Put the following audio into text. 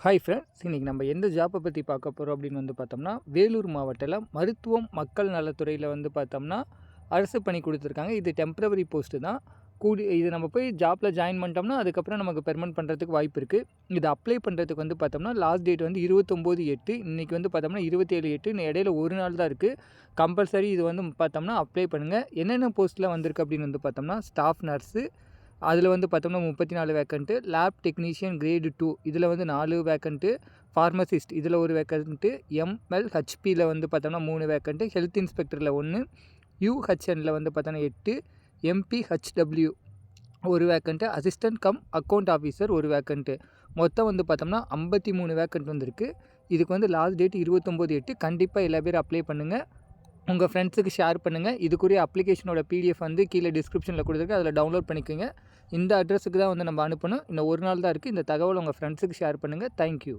Hi friends, இன்றைக்கி நம்ம எந்த ஜாப்பை பற்றி பார்க்க போகிறோம் அப்படின்னு பார்த்தோம்னா, வேலூர் மாவட்டத்தில் மருத்துவம் மக்கள் நலத்துறையில் பார்த்தோம்னா அரசு பணி கொடுத்துருக்காங்க. இது டெம்ப்ரவரி போஸ்ட்டு தான். இது நம்ம போய் ஜாப்பில் ஜாயின் பண்ணிட்டோம்னா அதுக்கப்புறம் நமக்கு பெர்மனன்ட் பண்ணுறதுக்கு வாய்ப்பு இருக்குது. இது அப்ளை பண்ணுறதுக்கு பார்த்தோம்னா லாஸ்ட் டேட் 29/8. இன்றைக்கி பார்த்தோம்னா 27/8. இன்னும் இடையில ஒரு நாள் தான் இருக்குது. கம்பல்சரி இது பார்த்தோம்னா அப்ளை பண்ணுங்கள். என்னென்ன போஸ்ட்டில் வந்திருக்கு அப்படின்னு பார்த்தோம்னா, ஸ்டாஃப் நர்ஸு, அதில் பார்த்தோம்னா 34 வேக்கண்ட்டு, லேப் டெக்னீஷியன் கிரேடு 2 இதில் 4 வேக்கண்ட்டு, ஃபார்மசிஸ்ட் இதில் 1 வேக்கண்ட்டு, எம்எல்ஹெச்பியில் பார்த்தோம்னா 3 வேக்கண்ட்டு, ஹெல்த் இன்ஸ்பெக்டரில் 1, யூஹெச்எனில் பார்த்தோன்னா 8, MPHW 1 vacant, assistant come account officer 1 vacant. மொத்தம் பார்த்தோம்னா 53 வேக்கண்ட் வந்திருக்கு. இதுக்கு லாஸ்ட் டேட் 29/8. கண்டிப்பாக எல்லா பேரும் அப்ளை பண்ணுங்கள். உங்கள் ஃப்ரெண்ட்ஸுக்கு ஷேர் பண்ணுங்கள். இதுக்குரிய அப்ளிகேஷனோட பிடிஎஃப் கீழே டிஸ்கிரிப்ஷனில் கொடுத்துருக்கு. அதில் டவுன்லோட் பண்ணிக்கோங்க. இந்த அட்ரஸுக்கு தான் நம்ம அனுப்பணும். இன்னும் ஒரு நாள் தான் இருக்குது. இந்த தகவலை உங்கள் ஃப்ரெண்ட்ஸுக்கு ஷேர் பண்ணுங்கள். தேங்க்யூ.